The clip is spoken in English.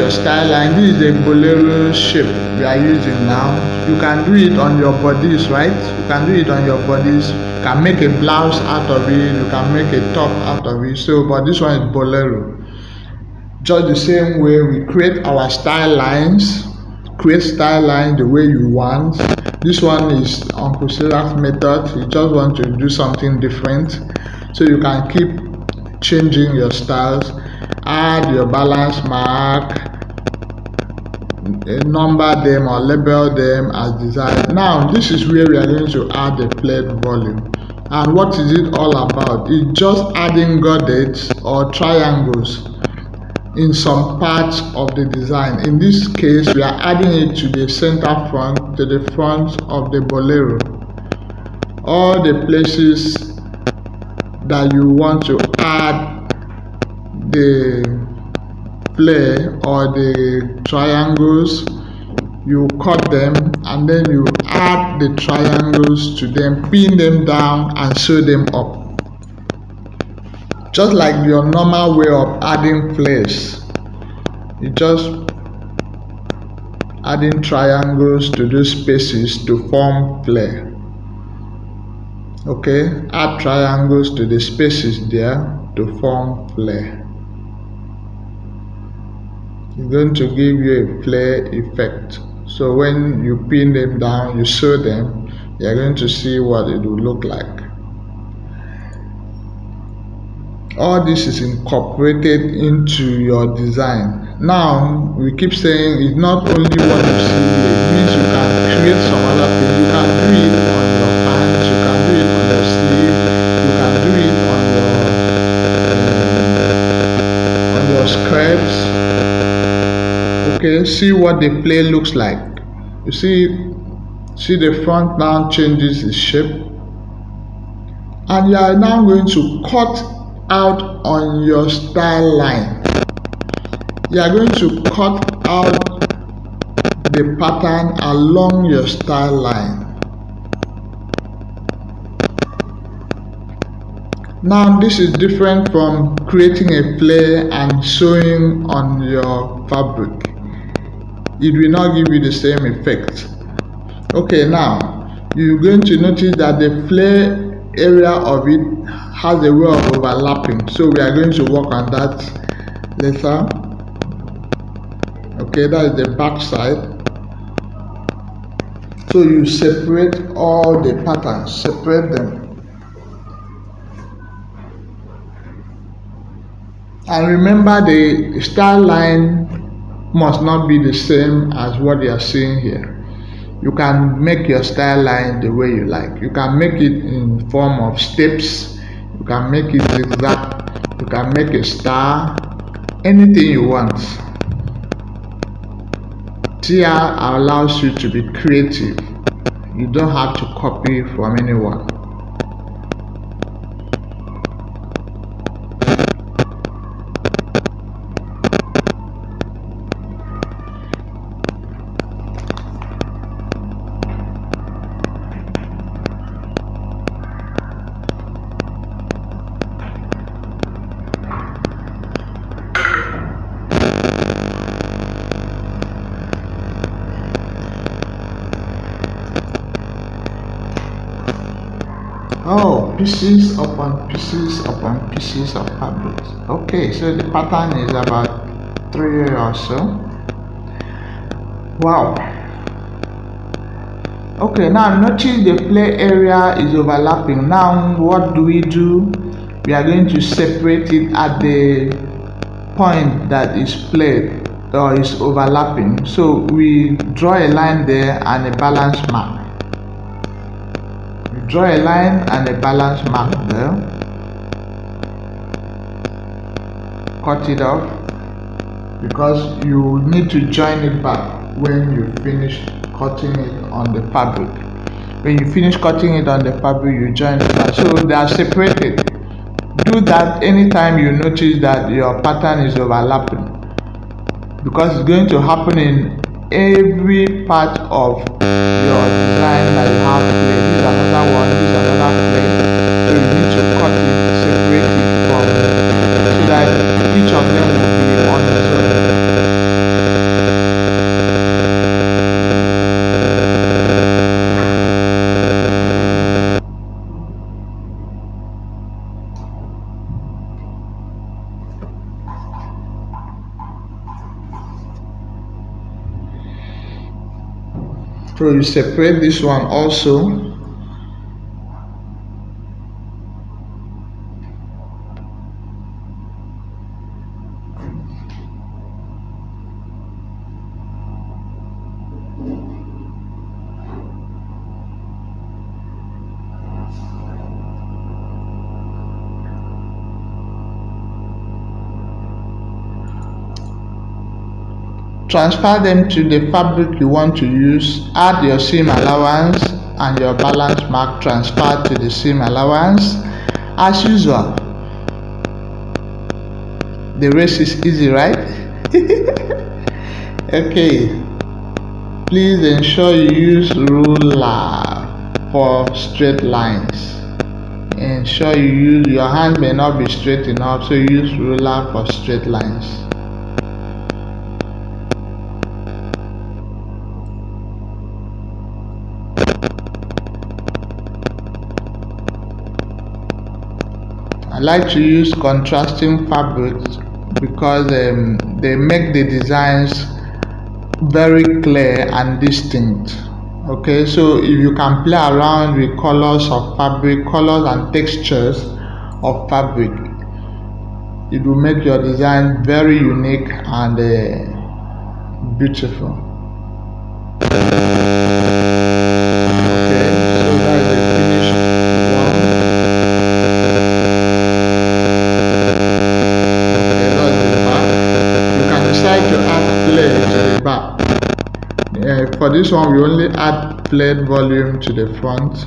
your style line. This is the Bolero shape we are using now. You can do it on your bodies, right? You can do it on your bodies. You can make a blouse out of it. You can make a top out of it. So, but this one is Bolero. Just the same way we create our style lines. Create style lines the way you want. This one is Uncle Sarah's method. You just want to do something different, so you can keep changing your styles. Add your balance mark, number them or label them as desired. Now this is where we are going to add the played volume. And what is it all about? It's just adding goddets or triangles in some parts of the design. In this case, we are adding it to the center front, to the front of the Bolero. All the places that you want to add the play or the triangles, you cut them and then you add the triangles to them, pin them down and sew them up. Just like your normal way of adding plays, you just adding triangles to those spaces to form play. Okay, add triangles to the spaces there to form play. It's going to give you a play effect. So when you pin them down, you sew them, you're going to see what it will look like. All this is incorporated into your design. Now we keep saying it's not only what you see here. It means you can create some other things. You can do it on your pants, you can do it on your sleeve, you can do it on your skirts. Okay, see what the play looks like. You see the front now changes its shape, and you are now going to cut out on your style line. You are going to cut out the pattern along your style line. Now this is different from creating a play and sewing on your fabric. It will not give you the same effect. Okay, now you're going to notice that the play area of it has a way of overlapping, so we are going to work on that later. Okay, that is the back side. So you separate all the patterns, separate them, and remember the style line must not be the same as what you are seeing here. You can make your style line the way you like. You can make it in form of steps, you can make it zigzag, you can make a star, anything you want. TR allows you to be creative. You don't have to copy from anyone. Oh, pieces upon pieces upon pieces of fabric. Okay, so the pattern is about 3 or so. Wow. Okay, now notice the play area is overlapping. Now what do? We are going to separate it at the point that is played or is overlapping. So we draw a line there and a balance mark. Draw a line and a balance mark there. Cut it off because you need to join it back when you finish cutting it on the fabric. When you finish cutting it on the fabric, you join it back. So they are separated. Do that anytime you notice that your pattern is overlapping, because it's going to happen in every part of your design that you have play. This is another one, this is another play. So you need to cut it, separate it from, so that each of them will be on its own. So you separate this one also. Transfer them to the fabric you want to use. Add your seam allowance and your balance mark. Transfer to the seam allowance. As usual, the race is easy, right? Okay, please ensure you use ruler for straight lines. Ensure you use, your hand may not be straight enough, so use ruler for straight lines. I like to use contrasting fabrics because they make the designs very clear and distinct. Okay, so if you can play around with colors of fabric, colors and textures of fabric, it will make your design very unique and beautiful. Okay, so that's the finished one. Okay, that's the back. You can decide to add play to the back. For this one, we only add played volume to the front.